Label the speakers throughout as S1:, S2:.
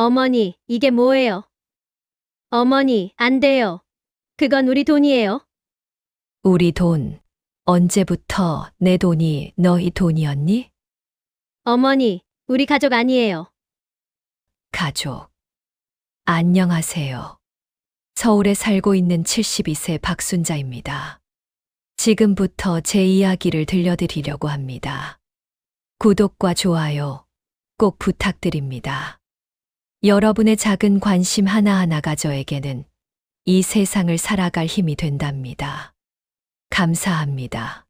S1: 어머니, 이게 뭐예요? 어머니, 안 돼요. 그건 우리 돈이에요.
S2: 우리 돈, 언제부터 내 돈이 너희 돈이었니?
S1: 어머니, 우리 가족 아니에요.
S2: 가족. 안녕하세요. 서울에 살고 있는 72세 박순자입니다. 지금부터 제 이야기를 들려드리려고 합니다. 구독과 좋아요 꼭 부탁드립니다. 여러분의 작은 관심 하나하나가 저에게는 이 세상을 살아갈 힘이 된답니다. 감사합니다.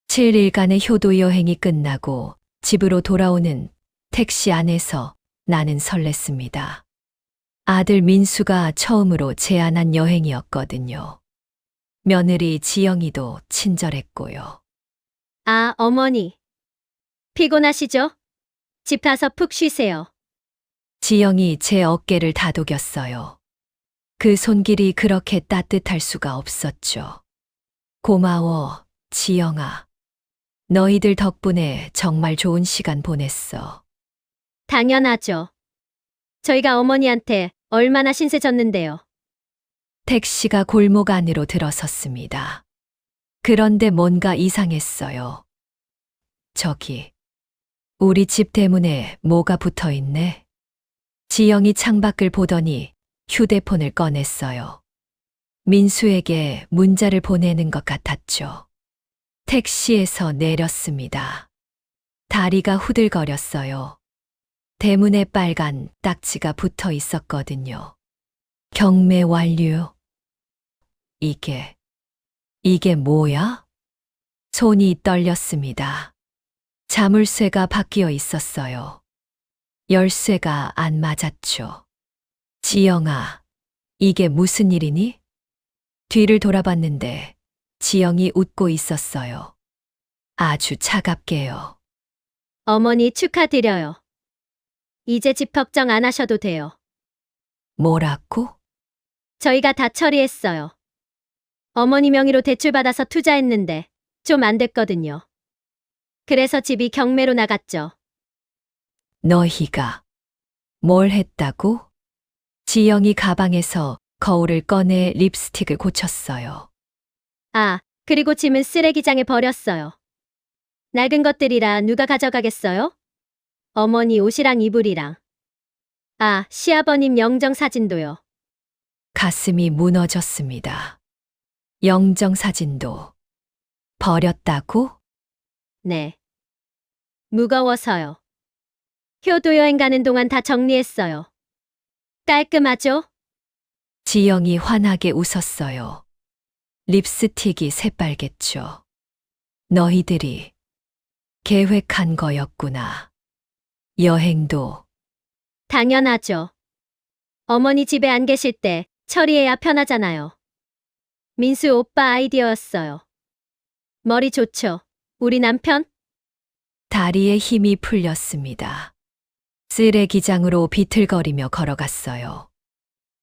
S2: 7일간의 효도 여행이 끝나고 집으로 돌아오는 택시 안에서 나는 설렜습니다. 아들 민수가 처음으로 제안한 여행이었거든요. 며느리 지영이도 친절했고요.
S1: 아, 어머니. 피곤하시죠? 집 가서 푹 쉬세요.
S2: 지영이 제 어깨를 다독였어요. 그 손길이 그렇게 따뜻할 수가 없었죠. 고마워, 지영아. 너희들 덕분에 정말 좋은 시간 보냈어.
S1: 당연하죠. 저희가 어머니한테 얼마나 신세졌는데요.
S2: 택시가 골목 안으로 들어섰습니다. 그런데 뭔가 이상했어요. 저기, 우리 집 대문에 뭐가 붙어 있네? 지영이 창밖을 보더니 휴대폰을 꺼냈어요. 민수에게 문자를 보내는 것 같았죠. 택시에서 내렸습니다. 다리가 후들거렸어요. 대문에 빨간 딱지가 붙어 있었거든요. 경매 완료. 이게 뭐야? 손이 떨렸습니다. 자물쇠가 바뀌어 있었어요. 열쇠가 안 맞았죠. 지영아, 이게 무슨 일이니? 뒤를 돌아봤는데 지영이 웃고 있었어요. 아주 차갑게요.
S1: 어머니 축하드려요. 이제 집 걱정 안 하셔도 돼요.
S2: 뭐라고?
S1: 저희가 다 처리했어요. 어머니 명의로 대출받아서 투자했는데 좀 안 됐거든요. 그래서 집이 경매로 나갔죠.
S2: 너희가 뭘 했다고? 지영이 가방에서 거울을 꺼내 립스틱을 고쳤어요.
S1: 아, 그리고 짐은 쓰레기장에 버렸어요. 낡은 것들이라 누가 가져가겠어요? 어머니 옷이랑 이불이랑. 아, 시아버님 영정 사진도요.
S2: 가슴이 무너졌습니다. 영정 사진도 버렸다고?
S1: 네. 무거워서요. 효도 여행 가는 동안 다 정리했어요. 깔끔하죠?
S2: 지영이 환하게 웃었어요. 립스틱이 새빨겠죠. 너희들이 계획한 거였구나. 여행도
S1: 당연하죠. 어머니 집에 안 계실 때 처리해야 편하잖아요. 민수 오빠 아이디어였어요. 머리 좋죠? 우리 남편?
S2: 다리에 힘이 풀렸습니다. 쓰레기장으로 비틀거리며 걸어갔어요.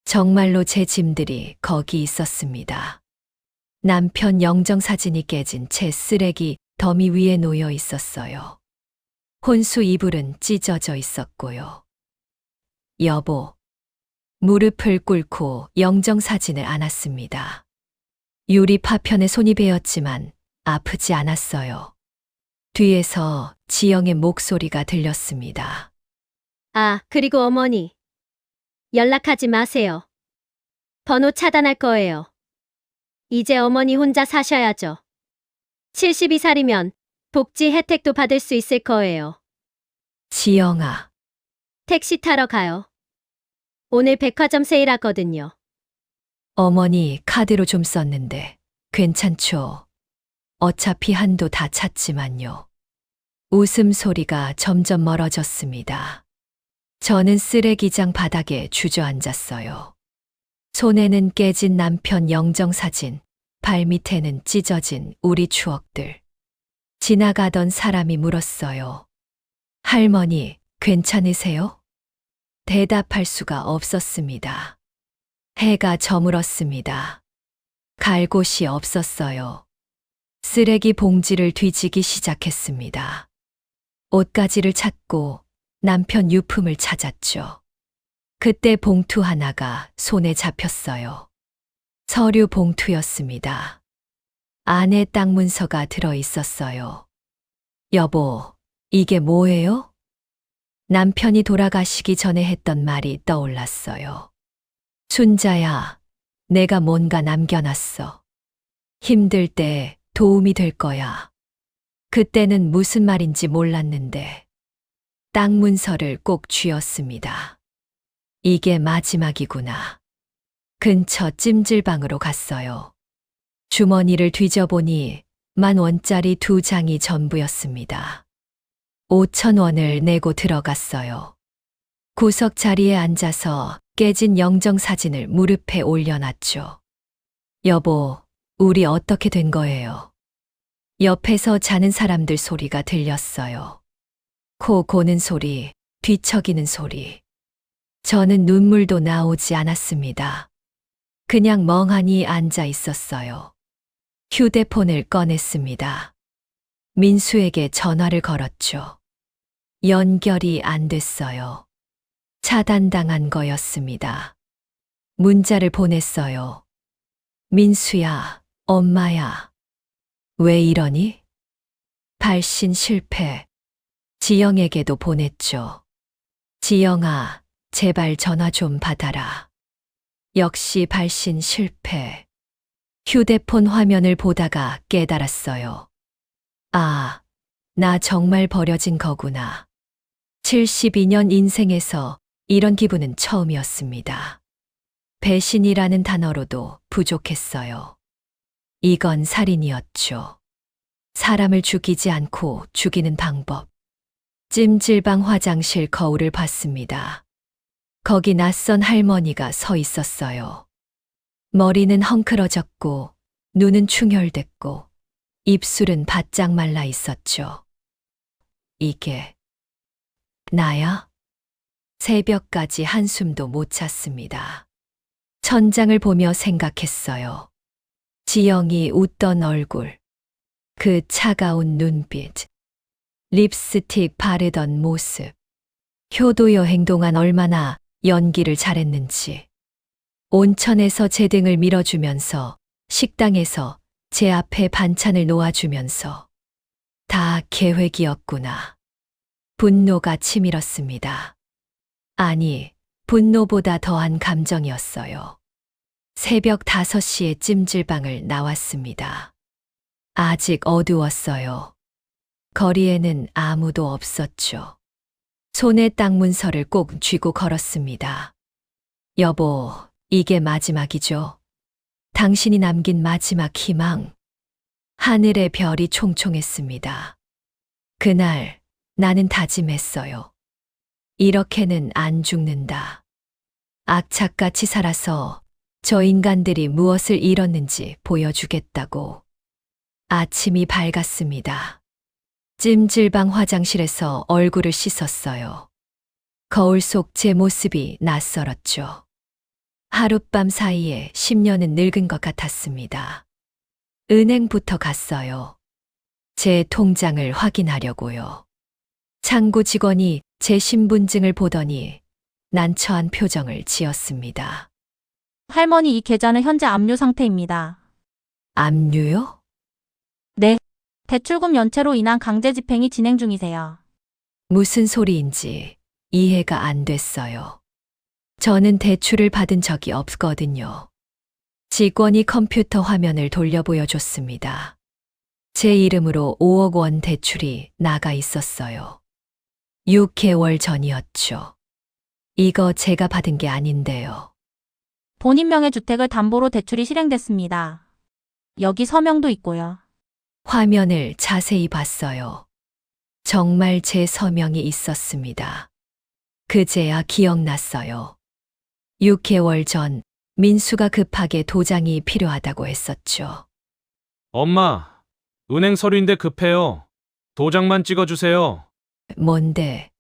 S2: 정말로 제 짐들이 거기 있었습니다. 남편 영정 사진이 깨진 채 쓰레기 더미 위에 놓여 있었어요. 혼수 이불은 찢어져 있었고요. 여보, 무릎을 꿇고 영정 사진을 안았습니다. 유리 파편에 손이 베었지만 아프지 않았어요. 뒤에서 지영의 목소리가 들렸습니다.
S1: 아, 그리고 어머니. 연락하지 마세요. 번호 차단할 거예요. 이제 어머니 혼자 사셔야죠. 72살이면 복지 혜택도 받을 수 있을 거예요.
S2: 지영아,
S1: 택시 타러 가요. 오늘 백화점 세일하거든요.
S2: 어머니 카드로 좀 썼는데 괜찮죠? 어차피 한도 다 찼지만요. 웃음소리가 점점 멀어졌습니다. 저는 쓰레기장 바닥에 주저앉았어요. 손에는 깨진 남편 영정 사진, 발밑에는 찢어진 우리 추억들. 지나가던 사람이 물었어요. 할머니, 괜찮으세요? 대답할 수가 없었습니다. 해가 저물었습니다. 갈 곳이 없었어요. 쓰레기 봉지를 뒤지기 시작했습니다. 옷가지를 찾고 남편 유품을 찾았죠. 그때 봉투 하나가 손에 잡혔어요. 서류 봉투였습니다. 안에 땅 문서가 들어 있었어요. 여보, 이게 뭐예요? 남편이 돌아가시기 전에 했던 말이 떠올랐어요. 순자야, 내가 뭔가 남겨놨어. 힘들 때 도움이 될 거야. 그때는 무슨 말인지 몰랐는데 땅 문서를 꼭 쥐었습니다. 이게 마지막이구나. 근처 찜질방으로 갔어요. 주머니를 뒤져보니 10,000원짜리 2장이 전부였습니다. 5,000원을 내고 들어갔어요. 구석 자리에 앉아서 깨진 영정사진을 무릎에 올려놨죠. 여보, 우리 어떻게 된 거예요? 옆에서 자는 사람들 소리가 들렸어요. 코 고는 소리, 뒤척이는 소리. 저는 눈물도 나오지 않았습니다. 그냥 멍하니 앉아 있었어요. 휴대폰을 꺼냈습니다. 민수에게 전화를 걸었죠. 연결이 안 됐어요. 차단당한 거였습니다. 문자를 보냈어요. 민수야, 엄마야. 왜 이러니? 발신 실패. 지영에게도 보냈죠. 지영아, 제발 전화 좀 받아라. 역시 발신 실패. 휴대폰 화면을 보다가 깨달았어요. 아, 나 정말 버려진 거구나. 72년 인생에서 이런 기분은 처음이었습니다. 배신이라는 단어로도 부족했어요. 이건 살인이었죠. 사람을 죽이지 않고 죽이는 방법. 찜질방 화장실 거울을 봤습니다. 거기 낯선 할머니가 서 있었어요. 머리는 헝클어졌고, 눈은 충혈됐고, 입술은 바짝 말라 있었죠. 이게 나야? 새벽까지 한숨도 못 잤습니다. 천장을 보며 생각했어요. 지영이 웃던 얼굴, 그 차가운 눈빛, 립스틱 바르던 모습, 효도 여행 동안 얼마나 연기를 잘했는지. 온천에서 제 등을 밀어주면서 식당에서 제 앞에 반찬을 놓아주면서 다 계획이었구나. 분노가 치밀었습니다. 아니, 분노보다 더한 감정이었어요. 새벽 5시에 찜질방을 나왔습니다. 아직 어두웠어요. 거리에는 아무도 없었죠. 손에 땅 문서를 꼭 쥐고 걸었습니다. 여보, 이게 마지막이죠. 당신이 남긴 마지막 희망. 하늘의 별이 총총했습니다. 그날 나는 다짐했어요. 이렇게는 안 죽는다. 악착같이 살아서 저 인간들이 무엇을 잃었는지 보여주겠다고. 아침이 밝았습니다. 찜질방 화장실에서 얼굴을 씻었어요. 거울 속 제 모습이 낯설었죠. 하룻밤 사이에 10년은 늙은 것 같았습니다. 은행부터 갔어요. 제 통장을 확인하려고요. 창구 직원이 제 신분증을 보더니 난처한 표정을 지었습니다.
S3: 할머니, 이 계좌는 현재 압류 상태입니다.
S2: 압류요?
S3: 네. 대출금 연체로 인한 강제 집행이 진행 중이세요.
S2: 무슨 소리인지 이해가 안 됐어요. 저는 대출을 받은 적이 없거든요. 직원이 컴퓨터 화면을 돌려 보여줬습니다. 제 이름으로 5억 원 대출이 나가 있었어요. 6개월 전이었죠. 이거 제가 받은 게 아닌데요.
S3: 본인 명의 주택을 담보로 대출이 실행됐습니다. 여기 서명도 있고요.
S2: 화면을 자세히 봤어요. 정말 제 서명이 있었습니다. 그제야 기억났어요. 6개월 전 민수가 급하게 도장이 필요하다고 했었죠.
S4: 엄마, 은행 서류인데 급해요. 도장만 찍어주세요.
S2: 뭔데?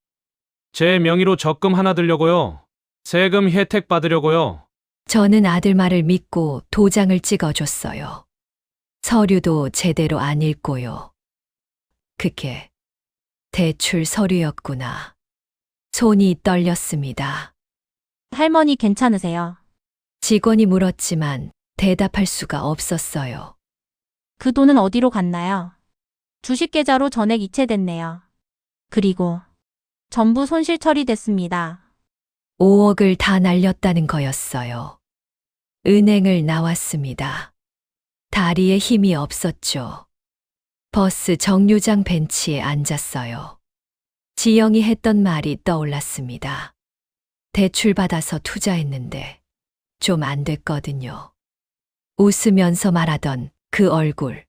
S4: 제 명의로 적금 하나 들려고요. 세금 혜택 받으려고요.
S2: 저는 아들 말을 믿고 도장을 찍어줬어요. 서류도 제대로 안 읽고요. 그게 대출 서류였구나. 손이 떨렸습니다.
S3: 할머니 괜찮으세요?
S2: 직원이 물었지만 대답할 수가 없었어요.
S3: 그 돈은 어디로 갔나요? 주식 계좌로 전액 이체됐네요. 그리고 전부 손실 처리됐습니다.
S2: 5억을 다 날렸다는 거였어요. 은행을 나왔습니다. 다리에 힘이 없었죠. 버스 정류장 벤치에 앉았어요. 지영이 했던 말이 떠올랐습니다. 대출 받아서 투자했는데 좀 안 됐거든요. 웃으면서 말하던 그 얼굴,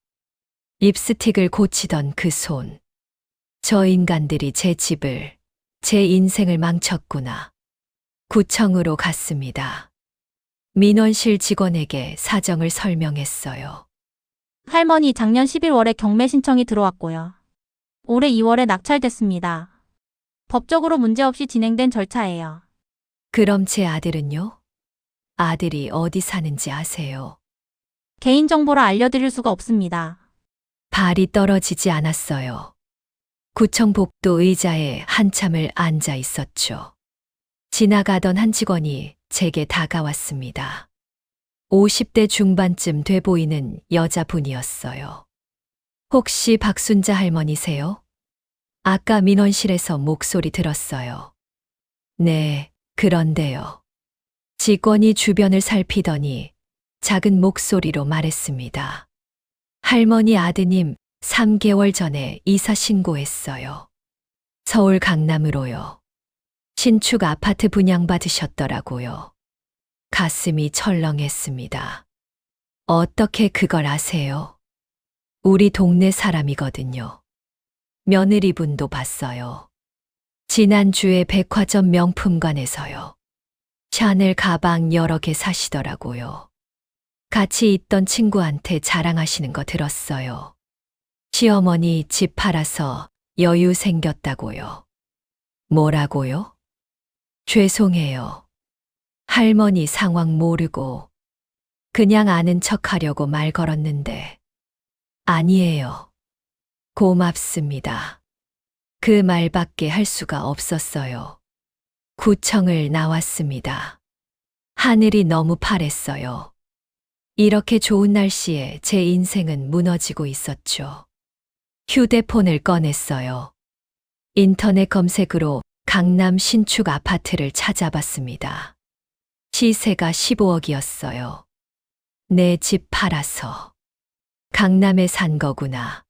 S2: 립스틱을 고치던 그 손. 저 인간들이 제 집을, 제 인생을 망쳤구나. 구청으로 갔습니다. 민원실 직원에게 사정을 설명했어요.
S3: 할머니 작년 11월에 경매 신청이 들어왔고요. 올해 2월에 낙찰됐습니다. 법적으로 문제없이 진행된 절차예요.
S2: 그럼 제 아들은요? 아들이 어디 사는지 아세요?
S3: 개인정보라 알려드릴 수가 없습니다.
S2: 발이 떨어지지 않았어요. 구청 복도 의자에 한참을 앉아 있었죠. 지나가던 한 직원이 제게 다가왔습니다. 50대 중반쯤 돼 보이는 여자분이었어요. 혹시 박순자 할머니세요? 아까 민원실에서 목소리 들었어요. 네, 그런데요. 직원이 주변을 살피더니 작은 목소리로 말했습니다. 할머니 아드님 3개월 전에 이사 신고했어요. 서울 강남으로요. 신축 아파트 분양받으셨더라고요. 가슴이 철렁했습니다. 어떻게 그걸 아세요? 우리 동네 사람이거든요. 며느리분도 봤어요. 지난주에 백화점 명품관에서요. 샤넬 가방 여러 개 사시더라고요. 같이 있던 친구한테 자랑하시는 거 들었어요. 시어머니 집 팔아서 여유 생겼다고요. 뭐라고요? 죄송해요. 할머니 상황 모르고 그냥 아는 척 하려고 말 걸었는데 아니에요. 고맙습니다. 그 말밖에 할 수가 없었어요. 구청을 나왔습니다. 하늘이 너무 파랬어요. 이렇게 좋은 날씨에 제 인생은 무너지고 있었죠. 휴대폰을 꺼냈어요. 인터넷 검색으로 강남 신축 아파트를 찾아봤습니다. 시세가 15억이었어요. 내 집 팔아서 강남에 산 거구나.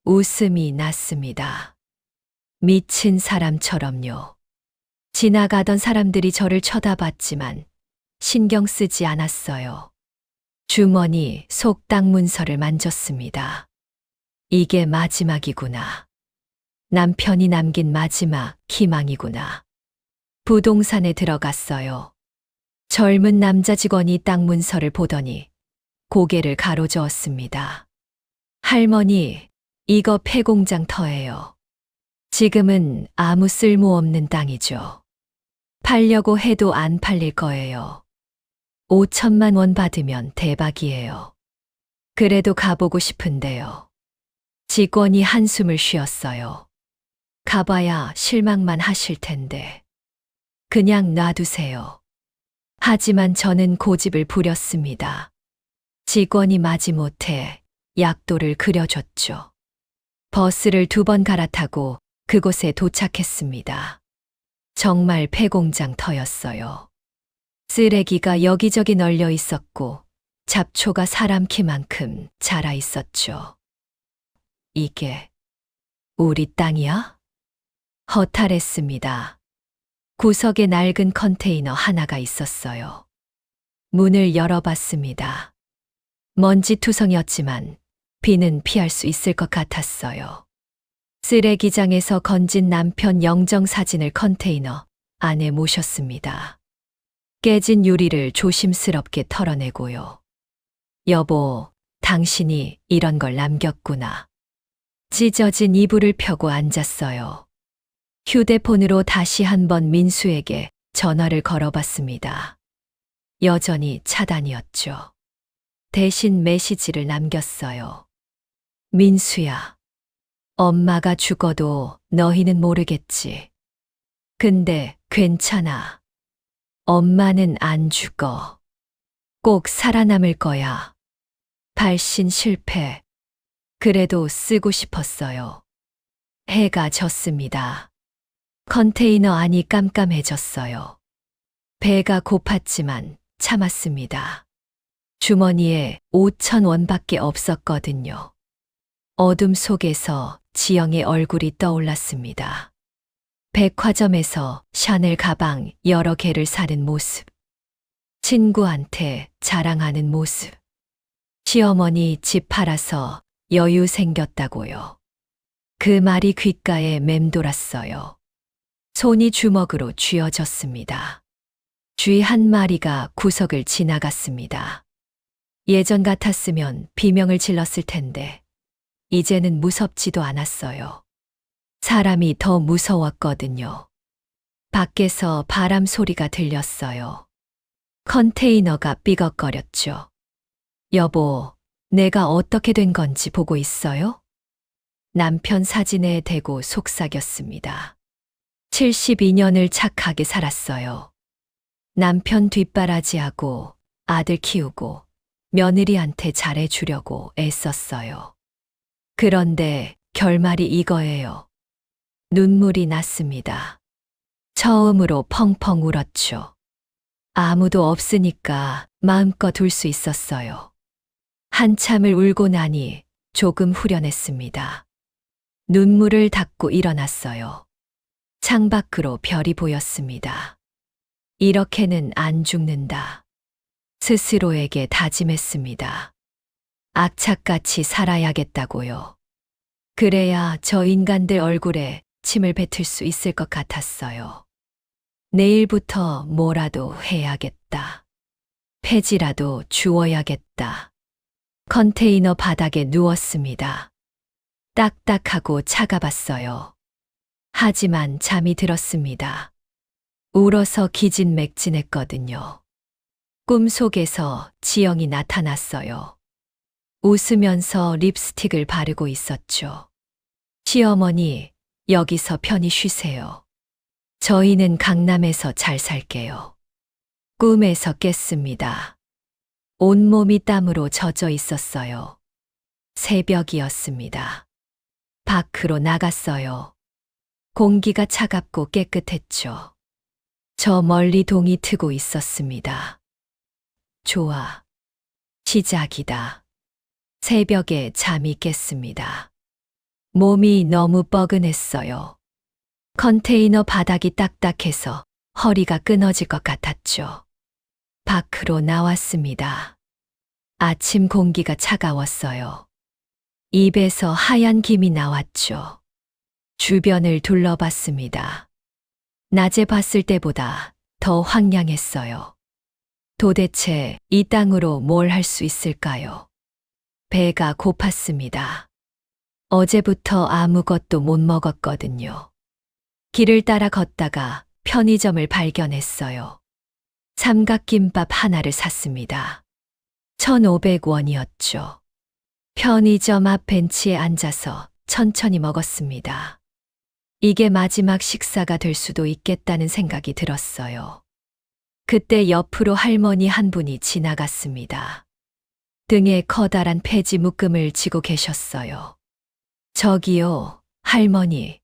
S2: 웃음이 났습니다. 미친 사람처럼요. 지나가던 사람들이 저를 쳐다봤지만 신경 쓰지 않았어요. 주머니 속당 문서를 만졌습니다. 이게 마지막이구나. 남편이 남긴 마지막 희망이구나. 부동산에 들어갔어요. 젊은 남자 직원이 땅 문서를 보더니 고개를 가로저었습니다. 할머니, 이거 폐공장 터예요. 지금은 아무 쓸모없는 땅이죠. 팔려고 해도 안 팔릴 거예요. 5천만 원 받으면 대박이에요. 그래도 가보고 싶은데요. 직원이 한숨을 쉬었어요. 가봐야 실망만 하실 텐데. 그냥 놔두세요. 하지만 저는 고집을 부렸습니다. 직원이 마지못해 약도를 그려줬죠. 버스를 2번 갈아타고 그곳에 도착했습니다. 정말 폐공장 터였어요. 쓰레기가 여기저기 널려 있었고 잡초가 사람 키만큼 자라 있었죠. 이게 우리 땅이야? 허탈했습니다. 구석에 낡은 컨테이너 하나가 있었어요. 문을 열어봤습니다. 먼지투성이었지만 비는 피할 수 있을 것 같았어요. 쓰레기장에서 건진 남편 영정 사진을 컨테이너 안에 모셨습니다. 깨진 유리를 조심스럽게 털어내고요. 여보, 당신이 이런 걸 남겼구나. 찢어진 이불을 펴고 앉았어요. 휴대폰으로 다시 한번 민수에게 전화를 걸어봤습니다. 여전히 차단이었죠. 대신 메시지를 남겼어요. 민수야, 엄마가 죽어도 너희는 모르겠지. 근데 괜찮아. 엄마는 안 죽어. 꼭 살아남을 거야. 발신 실패. 그래도 쓰고 싶었어요. 해가 졌습니다. 컨테이너 안이 깜깜해졌어요. 배가 고팠지만 참았습니다. 주머니에 5,000원밖에 없었거든요. 어둠 속에서 지영의 얼굴이 떠올랐습니다. 백화점에서 샤넬 가방 여러 개를 사는 모습. 친구한테 자랑하는 모습. 시어머니 집 팔아서 여유 생겼다고요. 그 말이 귓가에 맴돌았어요. 손이 주먹으로 쥐어졌습니다. 쥐 한 마리가 구석을 지나갔습니다. 예전 같았으면 비명을 질렀을 텐데, 이제는 무섭지도 않았어요. 사람이 더 무서웠거든요. 밖에서 바람 소리가 들렸어요. 컨테이너가 삐걱거렸죠. 여보, 내가 어떻게 된 건지 보고 있어요? 남편 사진에 대고 속삭였습니다. 72년을 착하게 살았어요. 남편 뒷바라지하고 아들 키우고 며느리한테 잘해주려고 애썼어요. 그런데 결말이 이거예요. 눈물이 났습니다. 처음으로 펑펑 울었죠. 아무도 없으니까 마음껏 울 수 있었어요. 한참을 울고 나니 조금 후련했습니다. 눈물을 닦고 일어났어요. 창밖으로 별이 보였습니다. 이렇게는 안 죽는다. 스스로에게 다짐했습니다. 악착같이 살아야겠다고요. 그래야 저 인간들 얼굴에 침을 뱉을 수 있을 것 같았어요. 내일부터 뭐라도 해야겠다. 폐지라도 주워야겠다. 컨테이너 바닥에 누웠습니다. 딱딱하고 차가봤어요. 하지만 잠이 들었습니다. 울어서 기진맥진했거든요. 꿈속에서 지영이 나타났어요. 웃으면서 립스틱을 바르고 있었죠. 시어머니, 여기서 편히 쉬세요. 저희는 강남에서 잘 살게요. 꿈에서 깼습니다. 온몸이 땀으로 젖어 있었어요. 새벽이었습니다. 밖으로 나갔어요. 공기가 차갑고 깨끗했죠. 저 멀리 동이 트고 있었습니다. 좋아. 시작이다. 새벽에 잠이 깼습니다. 몸이 너무 뻐근했어요. 컨테이너 바닥이 딱딱해서 허리가 끊어질 것 같았죠. 밖으로 나왔습니다. 아침 공기가 차가웠어요. 입에서 하얀 김이 나왔죠. 주변을 둘러봤습니다. 낮에 봤을 때보다 더 황량했어요. 도대체 이 땅으로 뭘 할 수 있을까요? 배가 고팠습니다. 어제부터 아무것도 못 먹었거든요. 길을 따라 걷다가 편의점을 발견했어요. 삼각김밥 하나를 샀습니다. 1,500원이었죠. 편의점 앞 벤치에 앉아서 천천히 먹었습니다. 이게 마지막 식사가 될 수도 있겠다는 생각이 들었어요. 그때 옆으로 할머니 한 분이 지나갔습니다. 등에 커다란 폐지 묶음을 지고 계셨어요. 저기요, 할머니.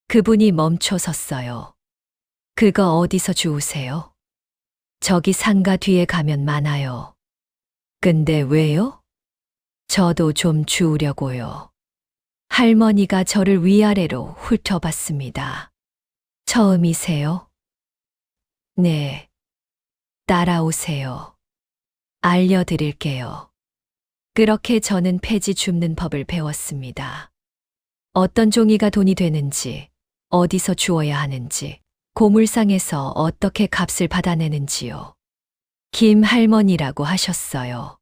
S2: 그분이 멈춰 섰어요. 그거 어디서 주우세요? 저기 상가 뒤에 가면 많아요. 근데 왜요? 저도 좀 주우려고요. 할머니가 저를 위아래로 훑어봤습니다. 처음이세요? 네. 따라오세요. 알려드릴게요. 그렇게 저는 폐지 줍는 법을 배웠습니다. 어떤 종이가 돈이 되는지, 어디서 주어야 하는지, 고물상에서 어떻게 값을 받아내는지요. 김 할머니라고 하셨어요.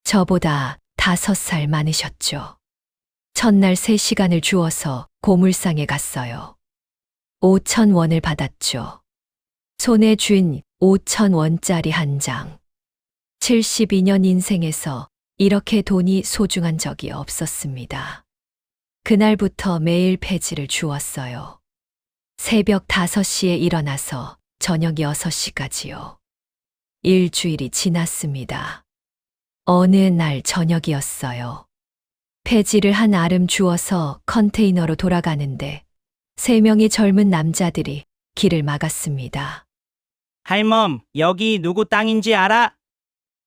S2: 저보다 5살 많으셨죠. 첫날 3시간을 주어서 고물상에 갔어요. 5,000원을 받았죠. 손에 쥔 5,000원짜리 한 장. 72년 인생에서 이렇게 돈이 소중한 적이 없었습니다. 그날부터 매일 폐지를 주웠어요. 새벽 5시에 일어나서 저녁 6시까지요. 일주일이 지났습니다. 어느 날 저녁이었어요. 폐지를 한 알음 주워서 컨테이너로 돌아가는데 3명의 젊은 남자들이 길을 막았습니다.
S5: 할멈, 여기 누구 땅인지 알아?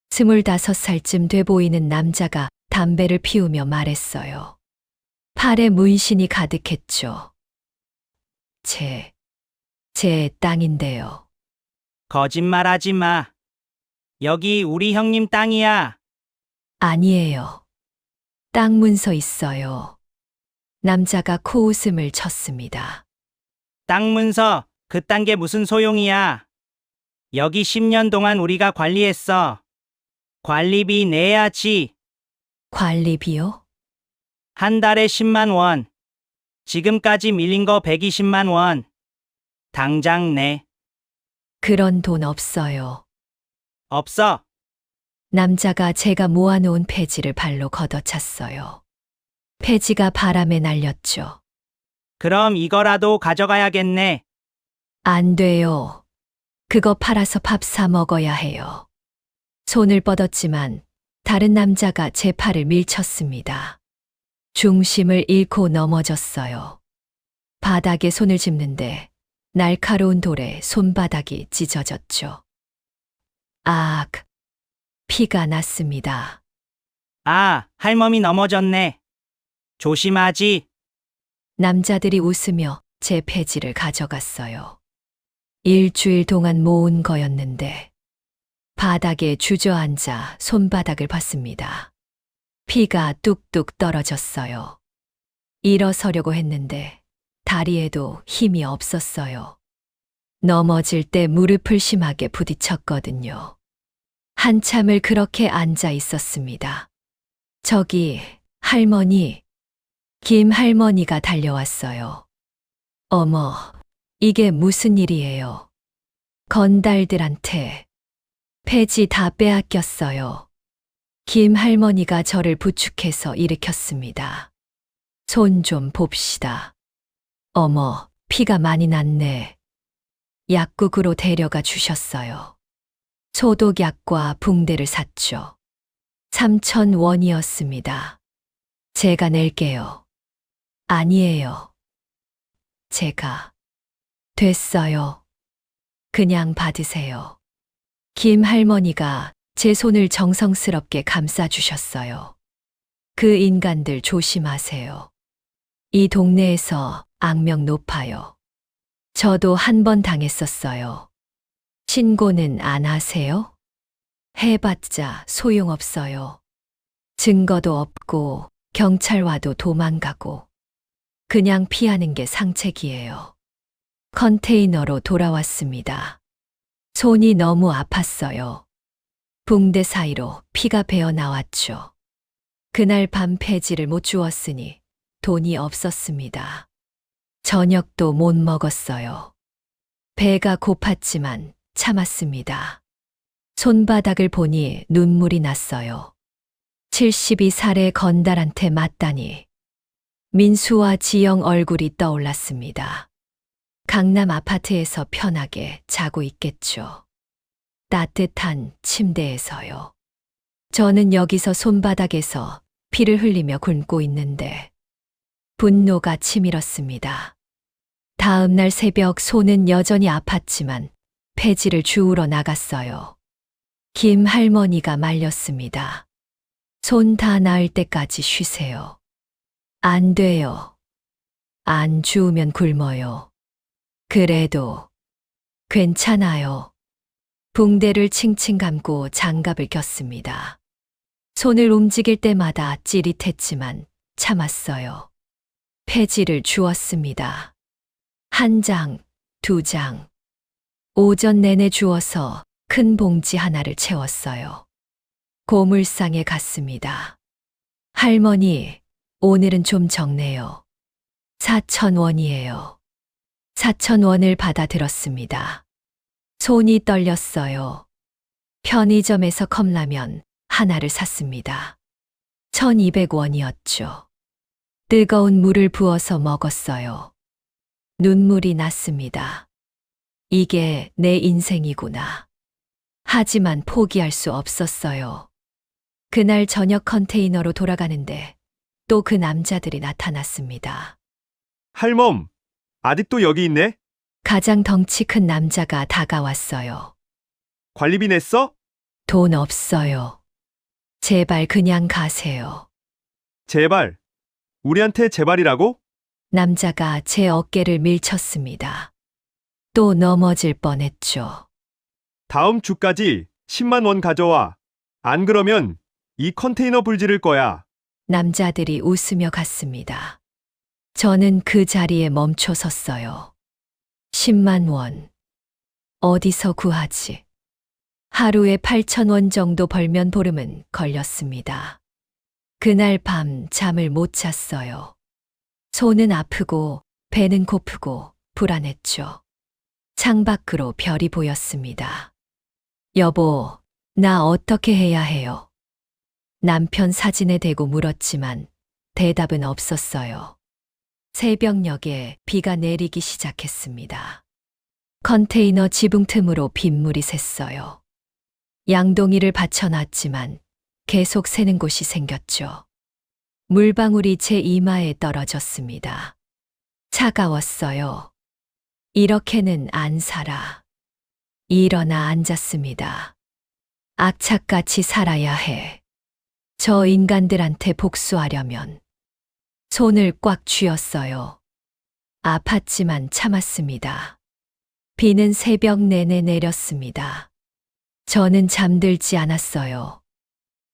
S2: 25살쯤 돼 보이는 남자가 담배를 피우며 말했어요. 팔에 문신이 가득했죠. 제 땅인데요.
S5: 거짓말하지 마. 여기 우리 형님 땅이야.
S2: 아니에요. 땅 문서 있어요. 남자가 코웃음을 쳤습니다.
S5: 땅 문서, 그딴 게 무슨 소용이야. 여기 10년 동안 우리가 관리했어. 관리비 내야지.
S2: 관리비요?
S5: 한 달에 10만 원. 지금까지 밀린 거 120만 원. 당장 내.
S2: 그런 돈 없어요.
S5: 없어.
S2: 남자가 제가 모아놓은 폐지를 발로 걷어찼어요. 폐지가 바람에 날렸죠.
S5: 그럼 이거라도 가져가야겠네.
S2: 안 돼요. 그거 팔아서 밥 사 먹어야 해요. 손을 뻗었지만 다른 남자가 제 팔을 밀쳤습니다. 중심을 잃고 넘어졌어요. 바닥에 손을 짚는데 날카로운 돌에 손바닥이 찢어졌죠. 악! 피가 났습니다.
S5: 아, 할멈이 넘어졌네. 조심하지.
S2: 남자들이 웃으며 제 폐지를 가져갔어요. 일주일 동안 모은 거였는데 바닥에 주저앉아 손바닥을 봤습니다. 피가 뚝뚝 떨어졌어요. 일어서려고 했는데 다리에도 힘이 없었어요. 넘어질 때 무릎을 심하게 부딪혔거든요. 한참을 그렇게 앉아 있었습니다. 저기 할머니, 김 할머니가 달려왔어요. 어머, 이게 무슨 일이에요? 건달들한테 폐지 다 빼앗겼어요. 김 할머니가 저를 부축해서 일으켰습니다. 손 좀 봅시다. 어머, 피가 많이 났네. 약국으로 데려가 주셨어요. 소독약과 붕대를 샀죠. 3,000원이었습니다. 제가 낼게요. 아니에요. 제가. 됐어요. 그냥 받으세요. 김 할머니가 제 손을 정성스럽게 감싸주셨어요. 그 인간들 조심하세요. 이 동네에서 악명 높아요. 저도 한 번 당했었어요. 신고는 안 하세요? 해봤자 소용없어요. 증거도 없고 경찰 와도 도망가고 그냥 피하는 게 상책이에요. 컨테이너로 돌아왔습니다. 손이 너무 아팠어요. 붕대 사이로 피가 배어 나왔죠. 그날 밤 폐지를 못 주웠으니 돈이 없었습니다. 저녁도 못 먹었어요. 배가 고팠지만 참았습니다. 손바닥을 보니 눈물이 났어요. 72살의 건달한테 맞다니. 민수와 지영 얼굴이 떠올랐습니다. 강남 아파트에서 편하게 자고 있겠죠. 따뜻한 침대에서요. 저는 여기서 손바닥에서 피를 흘리며 굶고 있는데 분노가 치밀었습니다. 다음 날 새벽 손은 여전히 아팠지만 폐지를 주우러 나갔어요. 김 할머니가 말렸습니다. 손 다 나을 때까지 쉬세요. 안 돼요. 안 주우면 굶어요. 그래도 괜찮아요. 붕대를 칭칭 감고 장갑을 꼈습니다. 손을 움직일 때마다 찌릿했지만 참았어요. 폐지를 주었습니다. 1장, 2장. 오전 내내 주워서 큰 봉지 하나를 채웠어요. 고물상에 갔습니다. 할머니, 오늘은 좀 적네요. 4,000원이에요. 4,000원을 받아들었습니다. 손이 떨렸어요. 편의점에서 컵라면 하나를 샀습니다. 1,200원이었죠. 뜨거운 물을 부어서 먹었어요. 눈물이 났습니다. 이게 내 인생이구나. 하지만 포기할 수 없었어요. 그날 저녁 컨테이너로 돌아가는데 또 그 남자들이 나타났습니다.
S6: 할멈, 아직도 여기 있네?
S2: 가장 덩치 큰 남자가 다가왔어요.
S6: 관리비 냈어?
S2: 돈 없어요. 제발 그냥 가세요.
S6: 제발. 우리한테 제발이라고?
S2: 남자가 제 어깨를 밀쳤습니다. 또 넘어질 뻔했죠.
S6: 다음 주까지 10만 원 가져와. 안 그러면 이 컨테이너 불 지를 거야.
S2: 남자들이 웃으며 갔습니다. 저는 그 자리에 멈춰 섰어요. 10만 원. 어디서 구하지? 하루에 8천 원 정도 벌면 보름은 걸렸습니다. 그날 밤 잠을 못 잤어요. 손은 아프고 배는 고프고 불안했죠. 창밖으로 별이 보였습니다. 여보, 나 어떻게 해야 해요? 남편 사진에 대고 물었지만 대답은 없었어요. 새벽녘에 비가 내리기 시작했습니다. 컨테이너 지붕 틈으로 빗물이 샜어요. 양동이를 받쳐놨지만 계속 새는 곳이 생겼죠. 물방울이 제 이마에 떨어졌습니다. 차가웠어요. 이렇게는 안 살아. 일어나 앉았습니다. 악착같이 살아야 해. 저 인간들한테 복수하려면. 손을 꽉 쥐었어요. 아팠지만 참았습니다. 비는 새벽 내내 내렸습니다. 저는 잠들지 않았어요.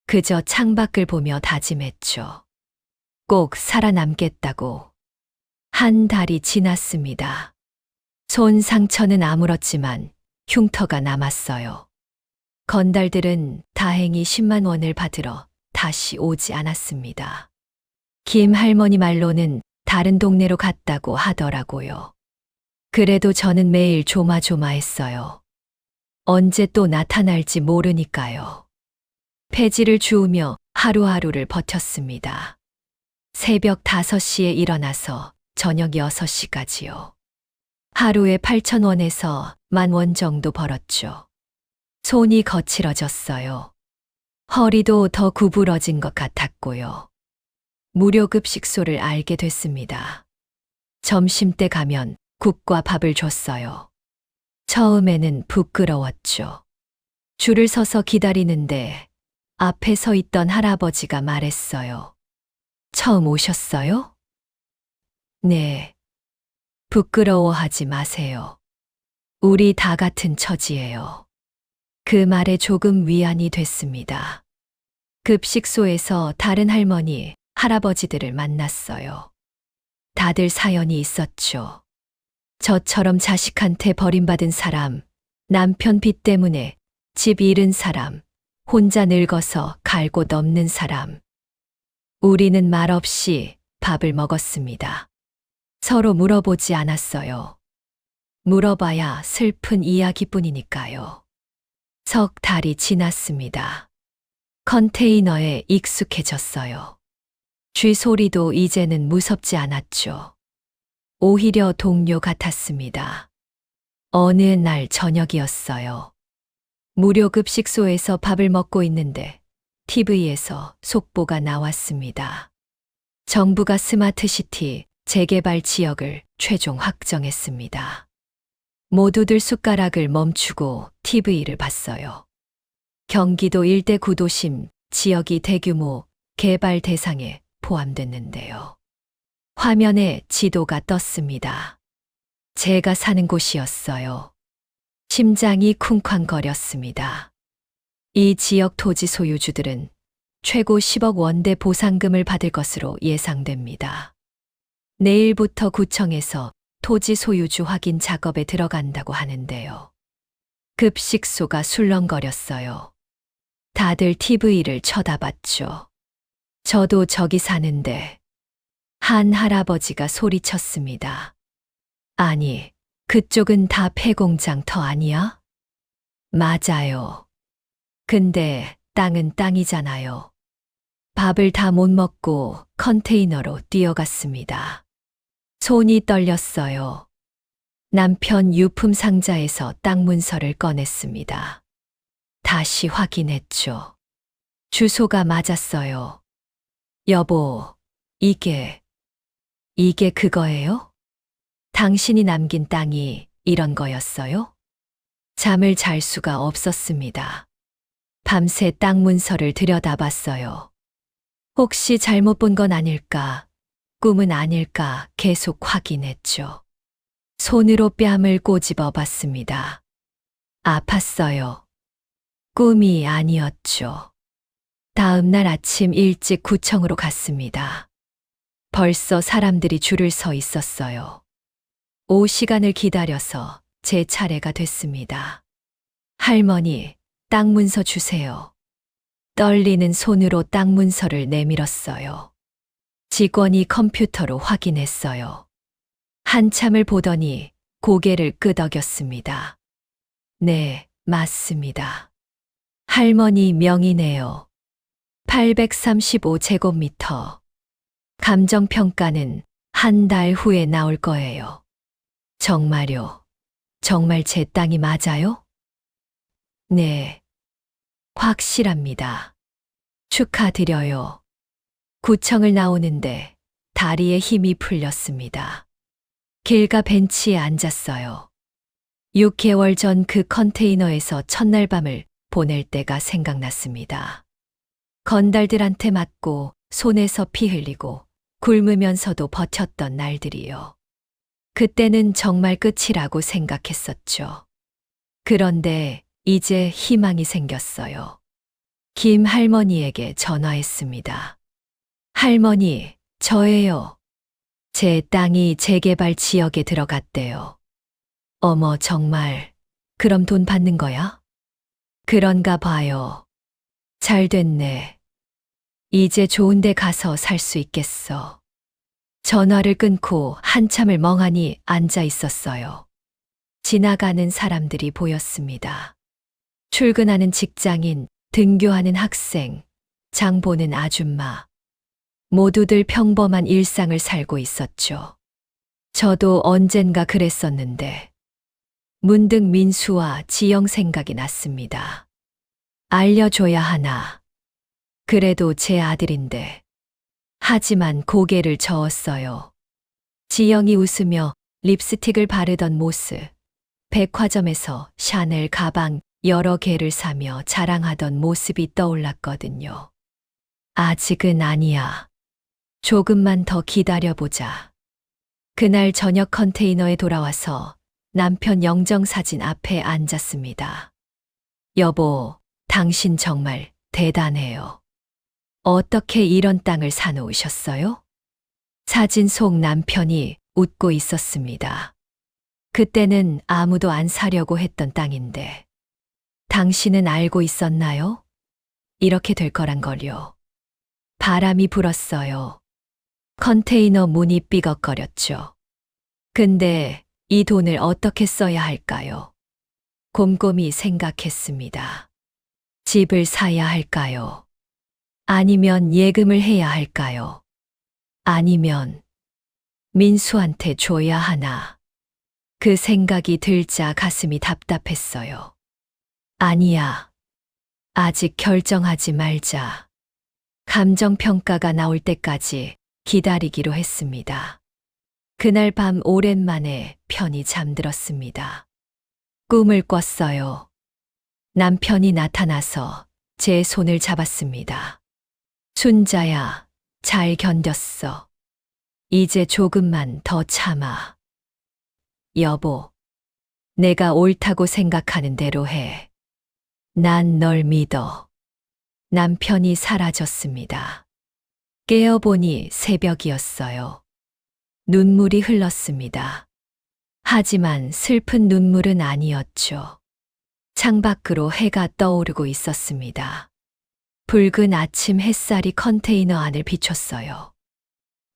S2: 그저 창밖을 보며 다짐했죠. 꼭 살아남겠다고. 한 달이 지났습니다. 손 상처는 아물었지만 흉터가 남았어요. 건달들은 다행히 10만 원을 받으러 다시 오지 않았습니다. 김 할머니 말로는 다른 동네로 갔다고 하더라고요. 그래도 저는 매일 조마조마했어요. 언제 또 나타날지 모르니까요. 폐지를 주우며 하루하루를 버텼습니다. 새벽 5시에 일어나서 저녁 6시까지요. 하루에 8천 원에서 10,000원 정도 벌었죠. 손이 거칠어졌어요. 허리도 더 구부러진 것 같았고요. 무료급식소를 알게 됐습니다. 점심때 가면 국과 밥을 줬어요. 처음에는 부끄러웠죠. 줄을 서서 기다리는데 앞에 서 있던 할아버지가 말했어요. 처음 오셨어요? 네. 부끄러워하지 마세요. 우리 다 같은 처지예요. 그 말에 조금 위안이 됐습니다. 급식소에서 다른 할머니, 할아버지들을 만났어요. 다들 사연이 있었죠. 저처럼 자식한테 버림받은 사람, 남편 빚 때문에 집 잃은 사람, 혼자 늙어서 갈 곳 없는 사람. 우리는 말없이 밥을 먹었습니다. 서로 물어보지 않았어요. 물어봐야 슬픈 이야기뿐이니까요. 석 달이 지났습니다. 컨테이너에 익숙해졌어요. 쥐 소리도 이제는 무섭지 않았죠. 오히려 동료 같았습니다. 어느 날 저녁이었어요. 무료급식소에서 밥을 먹고 있는데 TV에서 속보가 나왔습니다. 정부가 스마트시티 재개발 지역을 최종 확정했습니다. 모두들 숟가락을 멈추고 TV를 봤어요. 경기도 일대 구도심 지역이 대규모 개발 대상에 포함됐는데요. 화면에 지도가 떴습니다. 제가 사는 곳이었어요. 심장이 쿵쾅거렸습니다. 이 지역 토지 소유주들은 최고 10억 원대 보상금을 받을 것으로 예상됩니다. 내일부터 구청에서 토지 소유주 확인 작업에 들어간다고 하는데요. 급식소가 술렁거렸어요. 다들 TV를 쳐다봤죠. 저도 저기 사는데 한 할아버지가 소리쳤습니다. 아니, 그쪽은 다 폐공장 터 아니야? 맞아요. 근데 땅은 땅이잖아요. 밥을 다 못 먹고 컨테이너로 뛰어갔습니다. 손이 떨렸어요. 남편 유품 상자에서 땅 문서를 꺼냈습니다. 다시 확인했죠. 주소가 맞았어요. 여보, 이게 그거예요? 당신이 남긴 땅이 이런 거였어요? 잠을 잘 수가 없었습니다. 밤새 땅 문서를 들여다봤어요. 혹시 잘못 본 건 아닐까, 꿈은 아닐까 계속 확인했죠. 손으로 뺨을 꼬집어 봤습니다. 아팠어요. 꿈이 아니었죠. 다음 날 아침 일찍 구청으로 갔습니다. 벌써 사람들이 줄을 서 있었어요. 5시간을 기다려서 제 차례가 됐습니다. 할머니, 땅 문서 주세요. 떨리는 손으로 땅 문서를 내밀었어요. 직원이 컴퓨터로 확인했어요. 한참을 보더니 고개를 끄덕였습니다. 네, 맞습니다. 할머니 명의네요. 835제곱미터. 감정평가는 한 달 후에 나올 거예요. 정말요? 정말 제 땅이 맞아요? 네. 확실합니다. 축하드려요. 구청을 나오는데 다리에 힘이 풀렸습니다. 길가 벤치에 앉았어요. 6개월 전 그 컨테이너에서 첫날 밤을 보낼 때가 생각났습니다. 건달들한테 맞고 손에서 피 흘리고 굶으면서도 버텼던 날들이요. 그때는 정말 끝이라고 생각했었죠. 그런데 이제 희망이 생겼어요. 김 할머니에게 전화했습니다. 할머니, 저예요. 제 땅이 재개발 지역에 들어갔대요. 어머, 정말. 그럼 돈 받는 거야? 그런가 봐요. 잘 됐네. 이제 좋은 데 가서 살 수 있겠어. 전화를 끊고 한참을 멍하니 앉아 있었어요. 지나가는 사람들이 보였습니다. 출근하는 직장인, 등교하는 학생, 장 보는 아줌마. 모두들 평범한 일상을 살고 있었죠. 저도 언젠가 그랬었는데. 문득 민수와 지영 생각이 났습니다. 알려줘야 하나. 그래도 제 아들인데. 하지만 고개를 저었어요. 지영이 웃으며 립스틱을 바르던 모습. 백화점에서 샤넬 가방 여러 개를 사며 자랑하던 모습이 떠올랐거든요. 아직은 아니야. 조금만 더 기다려보자. 그날 저녁 컨테이너에 돌아와서 남편 영정사진 앞에 앉았습니다. 여보, 당신 정말 대단해요. 어떻게 이런 땅을 사놓으셨어요? 사진 속 남편이 웃고 있었습니다. 그때는 아무도 안 사려고 했던 땅인데. 당신은 알고 있었나요? 이렇게 될 거란 걸요. 바람이 불었어요. 컨테이너 문이 삐걱거렸죠. 근데 이 돈을 어떻게 써야 할까요? 곰곰이 생각했습니다. 집을 사야 할까요? 아니면 예금을 해야 할까요? 아니면 민수한테 줘야 하나? 그 생각이 들자 가슴이 답답했어요. 아니야. 아직 결정하지 말자. 감정평가가 나올 때까지 기다리기로 했습니다. 그날 밤 오랜만에 편히 잠들었습니다. 꿈을 꿨어요. 남편이 나타나서 제 손을 잡았습니다. 순자야, 잘 견뎠어. 이제 조금만 더 참아. 여보, 내가 옳다고 생각하는 대로 해. 난 널 믿어. 남편이 사라졌습니다. 깨어보니 새벽이었어요. 눈물이 흘렀습니다. 하지만 슬픈 눈물은 아니었죠. 창밖으로 해가 떠오르고 있었습니다. 붉은 아침 햇살이 컨테이너 안을 비췄어요.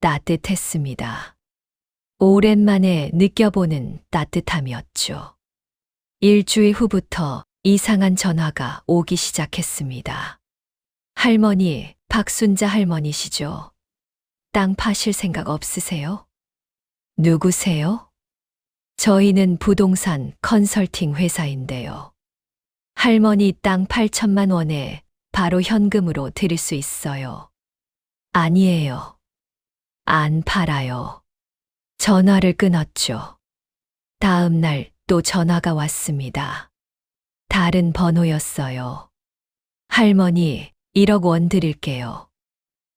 S2: 따뜻했습니다. 오랜만에 느껴보는 따뜻함이었죠. 일주일 후부터 이상한 전화가 오기 시작했습니다. 할머니, 박순자 할머니시죠? 땅 파실 생각 없으세요? 누구세요? 저희는 부동산 컨설팅 회사인데요. 할머니 땅 8천만 원에 바로 현금으로 드릴 수 있어요. 아니에요. 안 팔아요. 전화를 끊었죠. 다음 날 또 전화가 왔습니다. 다른 번호였어요. 할머니, 1억 원 드릴게요.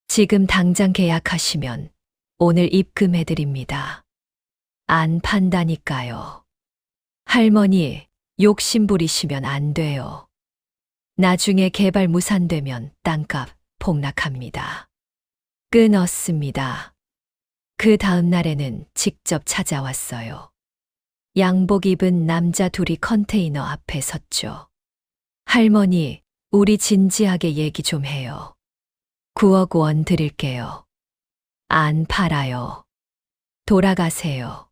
S2: 지금 당장 계약하시면 오늘 입금해드립니다. 안 판다니까요. 할머니, 욕심 부리시면 안 돼요. 나중에 개발 무산되면 땅값 폭락합니다. 끊었습니다. 그 다음 날에는 직접 찾아왔어요. 양복 입은 남자 둘이 컨테이너 앞에 섰죠. 할머니, 우리 진지하게 얘기 좀 해요. 9억 원 드릴게요. 안 팔아요. 돌아가세요.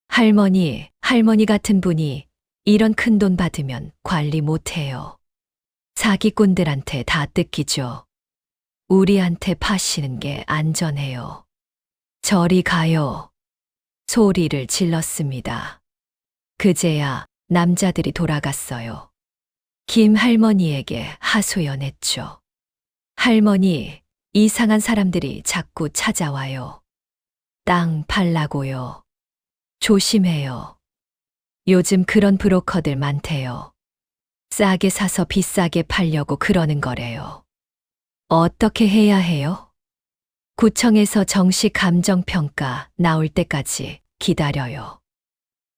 S2: 할머니 같은 분이 이런 큰 돈 받으면 관리 못 해요. 사기꾼들한테 다 뜯기죠. 우리한테 파시는 게 안전해요. 저리 가요. 소리를 질렀습니다. 그제야 남자들이 돌아갔어요. 김 할머니에게 하소연했죠. 할머니, 이상한 사람들이 자꾸 찾아와요. 땅 팔라고요. 조심해요. 요즘 그런 브로커들 많대요. 싸게 사서 비싸게 팔려고 그러는 거래요. 어떻게 해야 해요? 구청에서 정식 감정평가 나올 때까지 기다려요.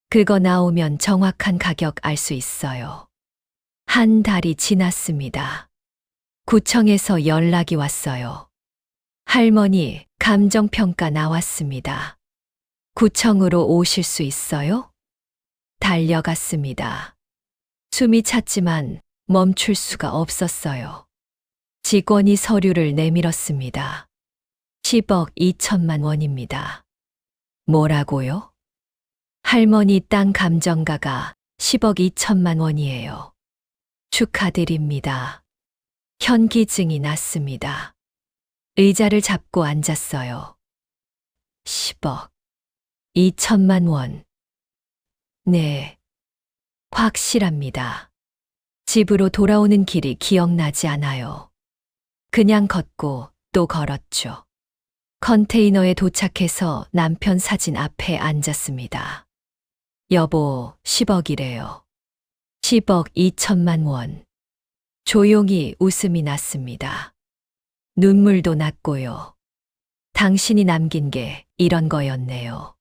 S2: 그거 나오면 정확한 가격 알 수 있어요. 한 달이 지났습니다. 구청에서 연락이 왔어요. 할머니, 감정평가 나왔습니다. 구청으로 오실 수 있어요? 달려갔습니다. 숨이 찼지만 멈출 수가 없었어요. 직원이 서류를 내밀었습니다. 10억 2천만 원입니다. 뭐라고요? 할머니 땅 감정가가 10억 2천만 원이에요. 축하드립니다. 현기증이 났습니다. 의자를 잡고 앉았어요. 10억 2천만 원. 네, 확실합니다. 집으로 돌아오는 길이 기억나지 않아요. 그냥 걷고 또 걸었죠. 컨테이너에 도착해서 남편 사진 앞에 앉았습니다. 여보, 10억이래요. 10억 2천만 원. 조용히 웃음이 났습니다. 눈물도 났고요. 당신이 남긴 게 이런 거였네요.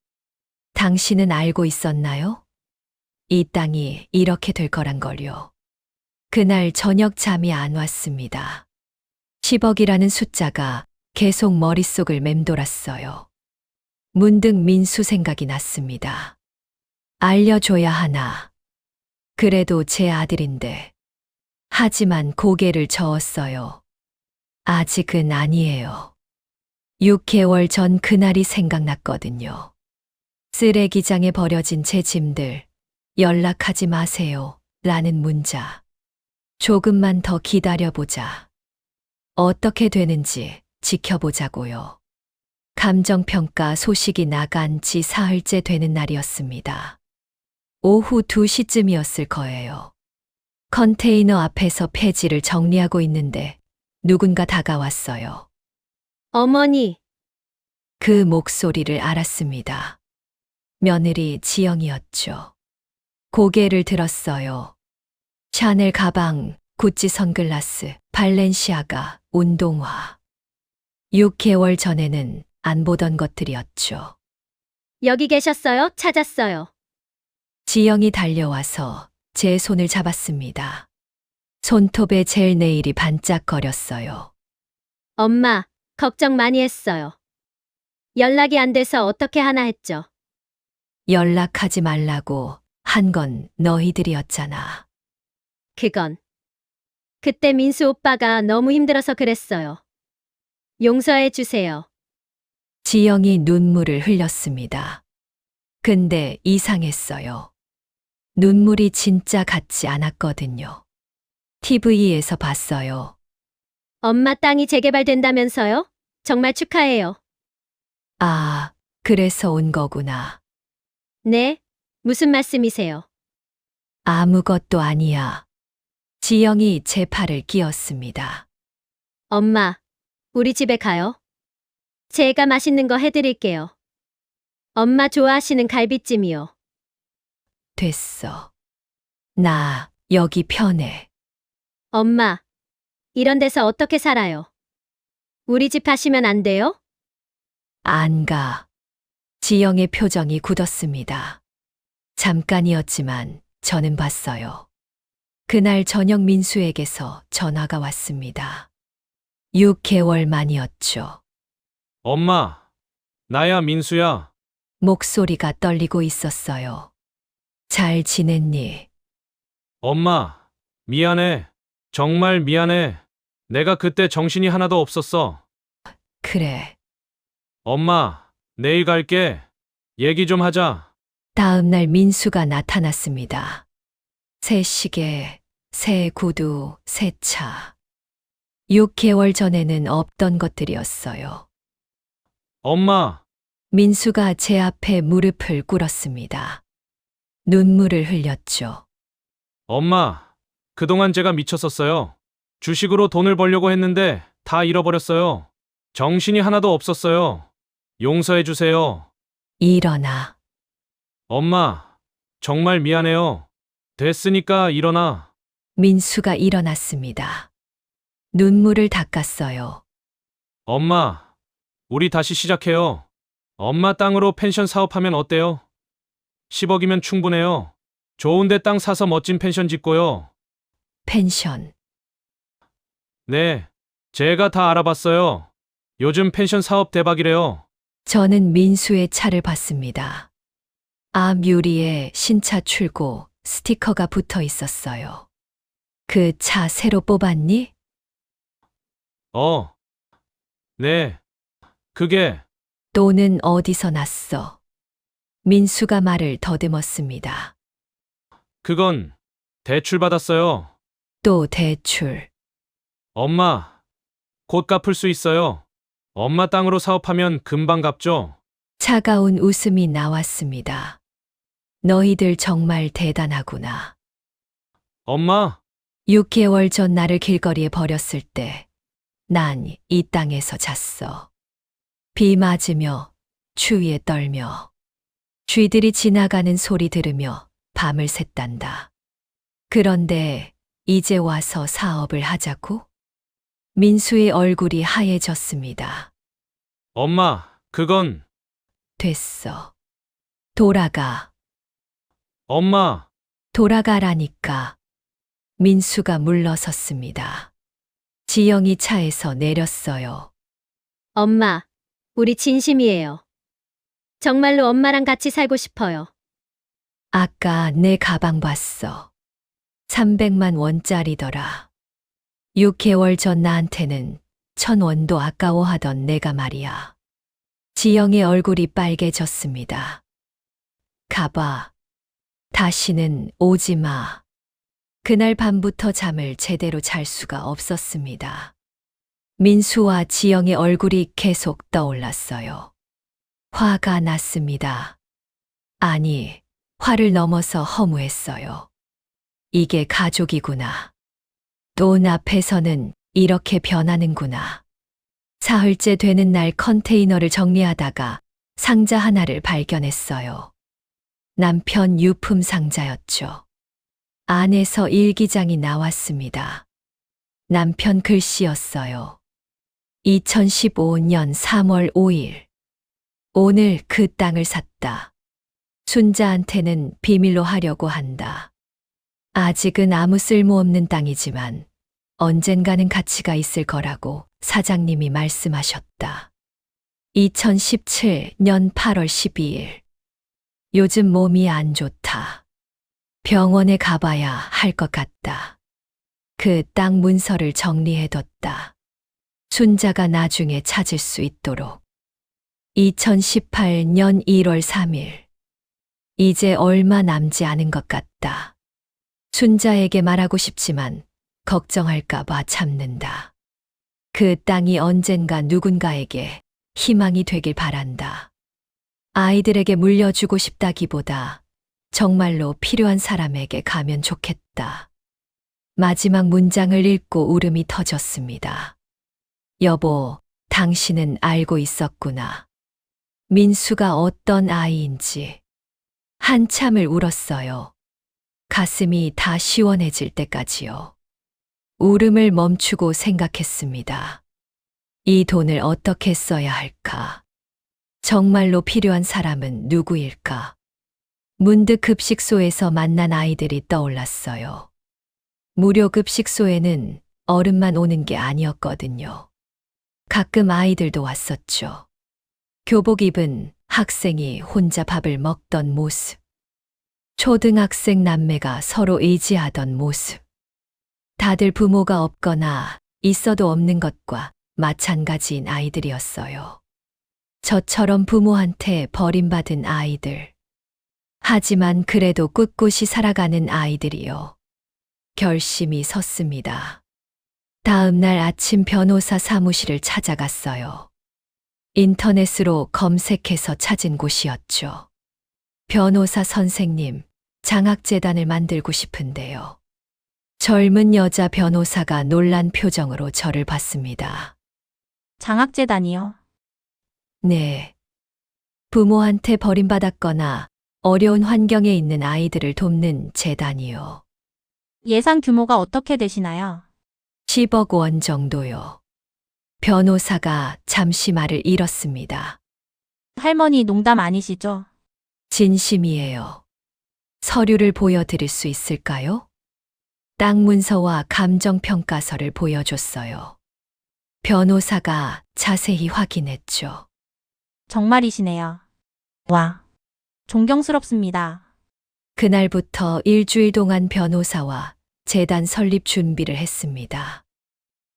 S2: 당신은 알고 있었나요? 이 땅이 이렇게 될 거란 걸요. 그날 저녁 잠이 안 왔습니다. 10억이라는 숫자가 계속 머릿속을 맴돌았어요. 문득 민수 생각이 났습니다. 알려줘야 하나. 그래도 제 아들인데. 하지만 고개를 저었어요. 아직은 아니에요. 6개월 전 그날이 생각났거든요. 쓰레기장에 버려진 제 짐들, 연락하지 마세요. 라는 문자. 조금만 더 기다려보자. 어떻게 되는지 지켜보자고요. 감정평가 소식이 나간 지 사흘째 되는 날이었습니다. 오후 2시쯤이었을 거예요. 컨테이너 앞에서 폐지를 정리하고 있는데 누군가 다가왔어요.
S1: 어머니,
S2: 그 목소리를 알았습니다. 며느리 지영이었죠. 고개를 들었어요. 샤넬 가방, 구찌 선글라스, 발렌시아가, 운동화. 6개월 전에는 안 보던 것들이었죠.
S1: 여기 계셨어요? 찾았어요.
S2: 지영이 달려와서 제 손을 잡았습니다. 손톱에 젤 네일이 반짝거렸어요.
S1: 엄마, 걱정 많이 했어요. 연락이 안 돼서 어떻게 하나 했죠.
S2: 연락하지 말라고 한 건 너희들이었잖아.
S1: 그건. 그때 민수 오빠가 너무 힘들어서 그랬어요. 용서해 주세요.
S2: 지영이 눈물을 흘렸습니다. 근데 이상했어요. 눈물이 진짜 같지 않았거든요. TV에서 봤어요.
S1: 엄마 땅이 재개발된다면서요? 정말 축하해요.
S2: 아, 그래서 온 거구나.
S1: 네, 무슨 말씀이세요?
S2: 아무것도 아니야. 지영이 제 팔을 끼었습니다.
S1: 엄마, 우리 집에 가요. 제가 맛있는 거 해드릴게요. 엄마 좋아하시는 갈비찜이요.
S2: 됐어. 나 여기 편해.
S1: 엄마, 이런 데서 어떻게 살아요? 우리 집 가시면 안 돼요?
S2: 안 가. 지영의 표정이 굳었습니다. 잠깐이었지만 저는 봤어요. 그날 저녁 민수에게서 전화가 왔습니다. 6개월 만이었죠.
S4: 엄마, 나야 민수야.
S2: 목소리가 떨리고 있었어요. 잘 지냈니?
S4: 엄마, 미안해. 정말 미안해. 내가 그때 정신이 하나도 없었어.
S2: 그래.
S4: 엄마, 내일 갈게. 얘기 좀 하자.
S2: 다음 날 민수가 나타났습니다. 새 시계, 새 구두, 새 차. 6개월 전에는 없던 것들이었어요.
S4: 엄마,
S2: 민수가 제 앞에 무릎을 꿇었습니다. 눈물을 흘렸죠.
S4: 엄마, 그동안 제가 미쳤었어요. 주식으로 돈을 벌려고 했는데 다 잃어버렸어요. 정신이 하나도 없었어요. 용서해 주세요.
S2: 일어나.
S4: 엄마, 정말 미안해요. 됐으니까 일어나.
S2: 민수가 일어났습니다. 눈물을 닦았어요.
S4: 엄마, 우리 다시 시작해요. 엄마 땅으로 펜션 사업하면 어때요? 10억이면 충분해요. 좋은데 땅 사서 멋진 펜션 짓고요.
S2: 펜션.
S4: 네, 제가 다 알아봤어요. 요즘 펜션 사업 대박이래요.
S2: 저는 민수의 차를 봤습니다. 앞 유리에 신차 출고 스티커가 붙어 있었어요. 그 차 새로 뽑았니?
S4: 네. 그게,
S2: 돈은 어디서 났어? 민수가 말을 더듬었습니다.
S4: 그건 대출 받았어요.
S2: 또 대출.
S4: 엄마, 곧 갚을 수 있어요. 엄마 땅으로 사업하면 금방 갚죠?
S2: 차가운 웃음이 나왔습니다. 너희들 정말 대단하구나.
S4: 엄마,
S2: 6개월 전 나를 길거리에 버렸을 때, 난 이 땅에서 잤어. 비 맞으며, 추위에 떨며, 쥐들이 지나가는 소리 들으며 밤을 샜단다. 그런데 이제 와서 사업을 하자고? 민수의 얼굴이 하얘졌습니다.
S4: 엄마, 그건,
S2: 됐어. 돌아가.
S4: 엄마,
S2: 돌아가라니까. 민수가 물러섰습니다. 지영이 차에서 내렸어요.
S1: 엄마, 우리 진심이에요. 정말로 엄마랑 같이 살고 싶어요.
S2: 아까 내 가방 봤어. 300만 원짜리더라. 6개월 전 나한테는 1,000원도 아까워하던 내가 말이야. 지영의 얼굴이 빨개졌습니다. 가봐. 다시는 오지 마. 그날 밤부터 잠을 제대로 잘 수가 없었습니다. 민수와 지영의 얼굴이 계속 떠올랐어요. 화가 났습니다. 아니, 화를 넘어서 허무했어요. 이게 가족이구나. 돈 앞에서는 이렇게 변하는구나. 사흘째 되는 날 컨테이너를 정리하다가 상자 하나를 발견했어요. 남편 유품 상자였죠. 안에서 일기장이 나왔습니다. 남편 글씨였어요. 2015년 3월 5일. 오늘 그 땅을 샀다. 순자한테는 비밀로 하려고 한다. 아직은 아무 쓸모없는 땅이지만 언젠가는 가치가 있을 거라고 사장님이 말씀하셨다. 2017년 8월 12일. 요즘 몸이 안 좋다. 병원에 가봐야 할 것 같다. 그 땅 문서를 정리해뒀다. 순자가 나중에 찾을 수 있도록. 2018년 1월 3일. 이제 얼마 남지 않은 것 같다. 순자에게 말하고 싶지만 걱정할까봐 참는다. 그 땅이 언젠가 누군가에게 희망이 되길 바란다. 아이들에게 물려주고 싶다기보다 정말로 필요한 사람에게 가면 좋겠다. 마지막 문장을 읽고 울음이 터졌습니다. 여보, 당신은 알고 있었구나. 민수가 어떤 아이인지. 한참을 울었어요. 가슴이 다 시원해질 때까지요. 울음을 멈추고 생각했습니다. 이 돈을 어떻게 써야 할까? 정말로 필요한 사람은 누구일까? 문득 급식소에서 만난 아이들이 떠올랐어요. 무료 급식소에는 어른만 오는 게 아니었거든요. 가끔 아이들도 왔었죠. 교복 입은 학생이 혼자 밥을 먹던 모습. 초등학생 남매가 서로 의지하던 모습. 다들 부모가 없거나 있어도 없는 것과 마찬가지인 아이들이었어요. 저처럼 부모한테 버림받은 아이들. 하지만 그래도 꿋꿋이 살아가는 아이들이요. 결심이 섰습니다. 다음 날 아침 변호사 사무실을 찾아갔어요. 인터넷으로 검색해서 찾은 곳이었죠. 변호사 선생님, 장학재단을 만들고 싶은데요. 젊은 여자 변호사가 놀란 표정으로 저를 봤습니다.
S3: 장학재단이요.
S2: 네. 부모한테 버림받았거나 어려운 환경에 있는 아이들을 돕는 재단이요.
S3: 예산 규모가 어떻게 되시나요?
S2: 10억 원 정도요. 변호사가 잠시 말을 잃었습니다.
S3: 할머니 농담 아니시죠?
S2: 진심이에요. 서류를 보여드릴 수 있을까요? 땅 문서와 감정평가서를 보여줬어요. 변호사가 자세히 확인했죠.
S3: 정말이시네요. 와, 존경스럽습니다.
S2: 그날부터 일주일 동안 변호사와 재단 설립 준비를 했습니다.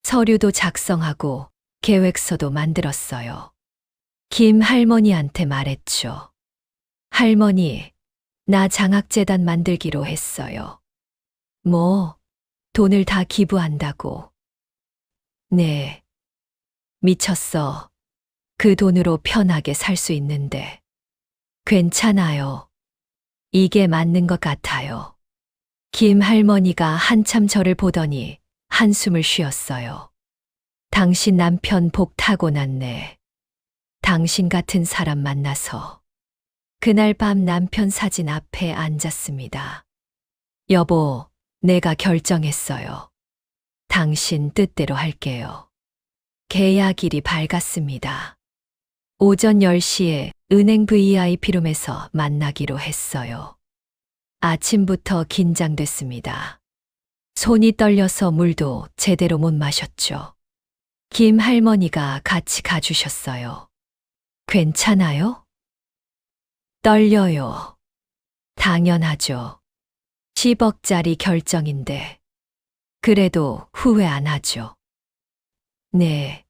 S2: 서류도 작성하고 계획서도 만들었어요. 김 할머니한테 말했죠. 할머니, 나 장학재단 만들기로 했어요. 뭐, 돈을 다 기부한다고. 네. 미쳤어. 그 돈으로 편하게 살 수 있는데. 괜찮아요. 이게 맞는 것 같아요. 김 할머니가 한참 저를 보더니 한숨을 쉬었어요. 당신 남편 복 타고났네. 당신 같은 사람 만나서. 그날 밤 남편 사진 앞에 앉았습니다. 여보, 내가 결정했어요. 당신 뜻대로 할게요. 계약일이 밝았습니다. 오전 10시에 은행 VIP룸에서 만나기로 했어요. 아침부터 긴장됐습니다. 손이 떨려서 물도 제대로 못 마셨죠. 김 할머니가 같이 가주셨어요. 괜찮아요? 떨려요. 당연하죠. 10억짜리 결정인데. 그래도 후회 안 하죠. 네.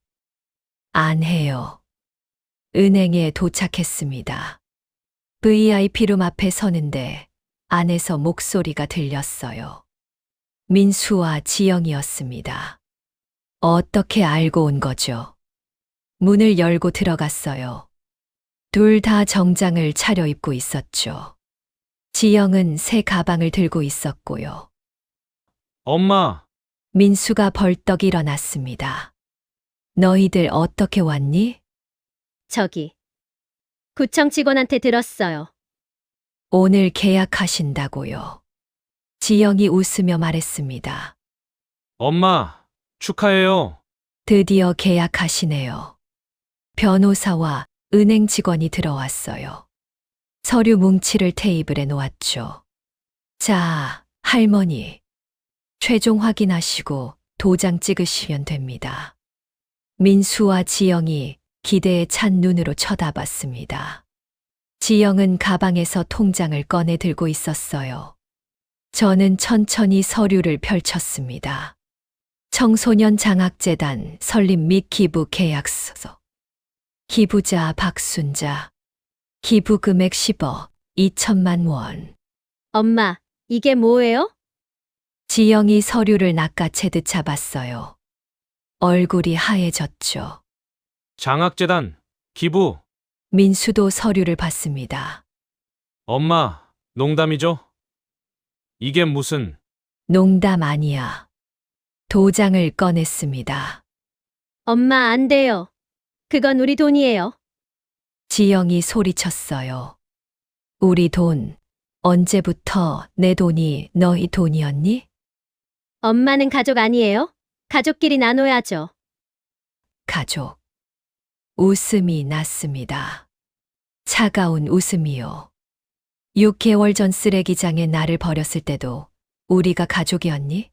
S2: 안 해요. 은행에 도착했습니다. VIP룸 앞에 서는데 안에서 목소리가 들렸어요. 민수와 지영이었습니다. 어떻게 알고 온 거죠? 문을 열고 들어갔어요. 둘 다 정장을 차려입고 있었죠. 지영은 새 가방을 들고 있었고요.
S4: 엄마,
S2: 민수가 벌떡 일어났습니다. 너희들 어떻게 왔니?
S1: 저기. 구청 직원한테 들었어요.
S2: 오늘 계약하신다고요. 지영이 웃으며 말했습니다.
S4: 엄마, 축하해요.
S2: 드디어 계약하시네요. 변호사와 은행 직원이 들어왔어요. 서류 뭉치를 테이블에 놓았죠. 자, 할머니. 최종 확인하시고 도장 찍으시면 됩니다. 민수와 지영이 기대에 찬 눈으로 쳐다봤습니다. 지영은 가방에서 통장을 꺼내 들고 있었어요. 저는 천천히 서류를 펼쳤습니다. 청소년 장학재단 설립 및 기부 계약서. 기부자 박순자. 기부 금액 10억 2천만 원.
S1: 엄마, 이게 뭐예요?
S2: 지영이 서류를 낚아채듯 잡았어요. 얼굴이 하얘졌죠.
S4: 장학재단, 기부.
S2: 민수도 서류를 봤습니다.
S4: 엄마, 농담이죠? 이게 무슨,
S2: 농담 아니야. 도장을 꺼냈습니다.
S1: 엄마 안 돼요. 그건 우리 돈이에요.
S2: 지영이 소리쳤어요. 우리 돈, 언제부터 내 돈이 너희 돈이었니?
S1: 엄마는 가족 아니에요? 가족끼리 나눠야죠.
S2: 가족. 웃음이 났습니다. 차가운 웃음이요. 6개월 전 쓰레기장에 나를 버렸을 때도 우리가 가족이었니?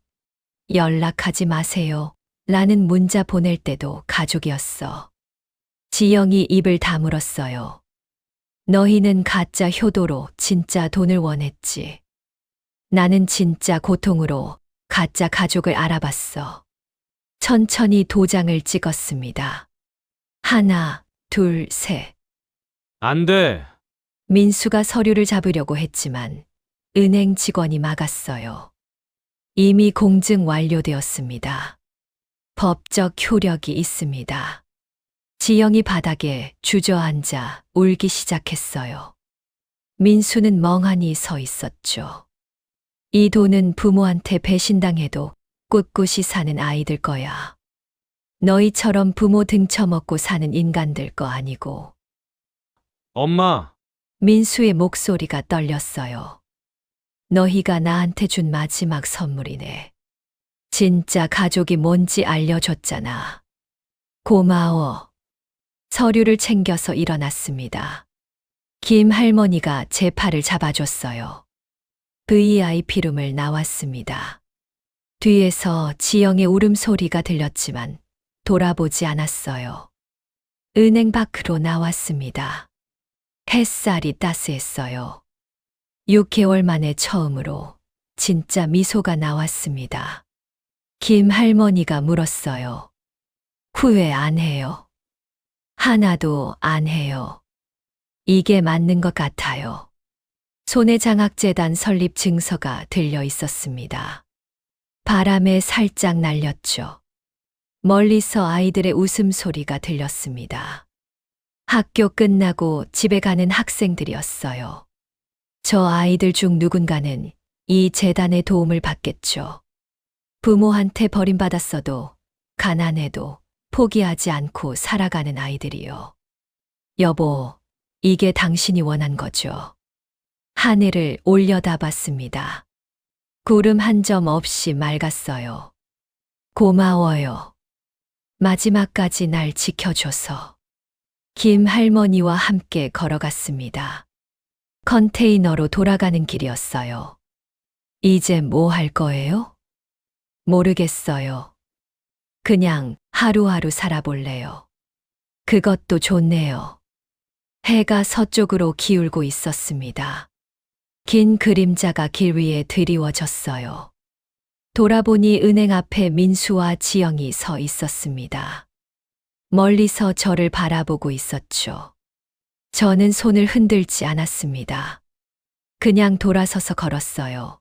S2: 연락하지 마세요. 라는 문자 보낼 때도 가족이었어. 지영이 입을 다물었어요. 너희는 가짜 효도로 진짜 돈을 원했지. 나는 진짜 고통으로 가짜 가족을 알아봤어. 천천히 도장을 찍었습니다. 하나, 둘, 셋.
S4: 안 돼.
S2: 민수가 서류를 잡으려고 했지만 은행 직원이 막았어요. 이미 공증 완료되었습니다. 법적 효력이 있습니다. 지영이 바닥에 주저앉아 울기 시작했어요. 민수는 멍하니 서 있었죠. 이 돈은 부모한테 배신당해도 꿋꿋이 사는 아이들 거야. 너희처럼 부모 등쳐먹고 사는 인간들 거 아니고.
S4: 엄마,
S2: 민수의 목소리가 떨렸어요. 너희가 나한테 준 마지막 선물이네. 진짜 가족이 뭔지 알려줬잖아. 고마워. 서류를 챙겨서 일어났습니다. 김 할머니가 제 팔을 잡아줬어요. VIP룸을 나왔습니다. 뒤에서 지영의 울음소리가 들렸지만 돌아보지 않았어요. 은행 밖으로 나왔습니다. 햇살이 따스했어요. 6개월 만에 처음으로 진짜 미소가 나왔습니다. 김 할머니가 물었어요. 후회 안 해요. 하나도 안 해요. 이게 맞는 것 같아요. 손에 장학재단 설립 증서가 들려 있었습니다. 바람에 살짝 날렸죠. 멀리서 아이들의 웃음소리가 들렸습니다. 학교 끝나고 집에 가는 학생들이었어요. 저 아이들 중 누군가는 이 재단의 도움을 받겠죠. 부모한테 버림받았어도 가난해도 포기하지 않고 살아가는 아이들이요. 여보, 이게 당신이 원한 거죠. 하늘을 올려다봤습니다. 구름 한 점 없이 맑았어요. 고마워요. 마지막까지 날 지켜줘서. 김 할머니와 함께 걸어갔습니다. 컨테이너로 돌아가는 길이었어요. 이제 뭐 할 거예요? 모르겠어요. 그냥 하루하루 살아볼래요. 그것도 좋네요. 해가 서쪽으로 기울고 있었습니다. 긴 그림자가 길 위에 드리워졌어요. 돌아보니 은행 앞에 민수와 지영이 서 있었습니다. 멀리서 저를 바라보고 있었죠. 저는 손을 흔들지 않았습니다. 그냥 돌아서서 걸었어요.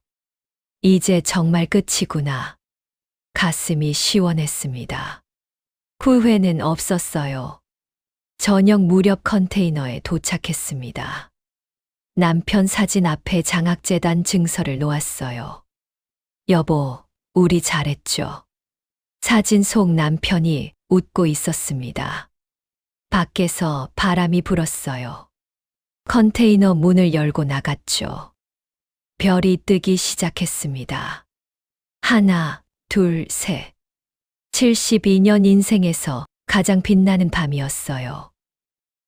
S2: 이제 정말 끝이구나. 가슴이 시원했습니다. 후회는 없었어요. 저녁 무렵 컨테이너에 도착했습니다. 남편 사진 앞에 장학재단 증서를 놓았어요. 여보, 우리 잘했죠? 사진 속 남편이 웃고 있었습니다. 밖에서 바람이 불었어요. 컨테이너 문을 열고 나갔죠. 별이 뜨기 시작했습니다. 하나, 둘, 셋. 72년 인생에서 가장 빛나는 밤이었어요.